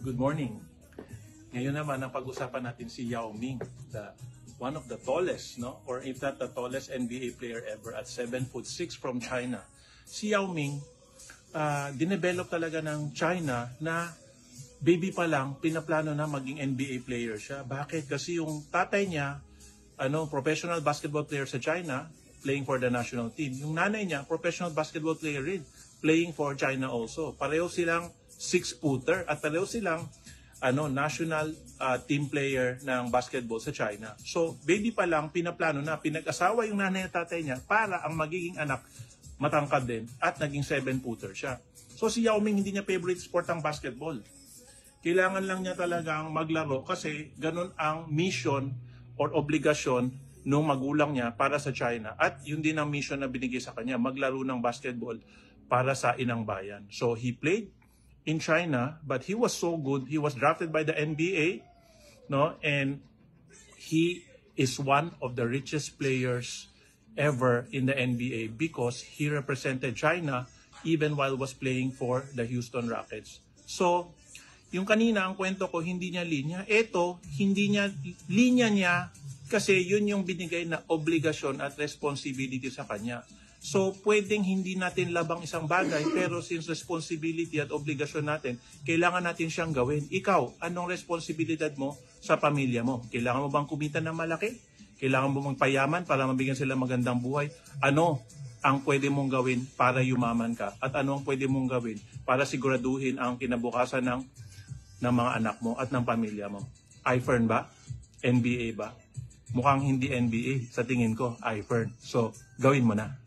Good morning. Ngayon naman, ang pag-usapan natin si Yao Ming, one of the tallest, no? Or if not the tallest NBA player ever at 7'6" from China. Si Yao Ming, dinevelop talaga ng China na baby pa lang, pinaplano na maging NBA player siya. Bakit? Kasi yung tatay niya, professional basketball player sa China, playing for the national team. Yung nanay niya, professional basketball player rin, playing for China also. Pareho silang 6-footer at pareho silang national team player ng basketball sa China. So, baby pa lang, pinaplano na, pinag-asawa yung nanay at tatay niya para ang magiging anak matangkad din at naging 7-footer siya. So, si Yao Ming hindi niya favorite sport ang basketball. Kailangan lang niya talagang maglaro kasi ganun ang mission or obligasyon ng magulang niya para sa China. At yun din ang mission na binigay sa kanya, maglaro ng basketball para sa inang bayan. So, he played in China, but he was so good. He was drafted by the NBA, no? And he is one of the richest players ever in the NBA because he represented China even while was playing for the Houston Rockets. So, yung kanina ang kwento ko, hindi niya linya. Ito, hindi niya linya niya kasi yun yung binigay na obligasyon at responsibility sa kanya. So, pwedeng hindi natin labang isang bagay, pero since responsibility at obligasyon natin, kailangan natin siyang gawin. Ikaw, anong responsibilidad mo sa pamilya mo? Kailangan mo bang kumita ng malaki? Kailangan mo bang payaman para mabigyan sila magandang buhay? Ano ang pwede mong gawin para yumaman ka? At ano ang pwede mong gawin para siguraduhin ang kinabukasan ng mga anak mo at ng pamilya mo? iFern ba? NBA ba? Mukhang hindi NBA sa tingin ko, iFern. So, gawin mo na.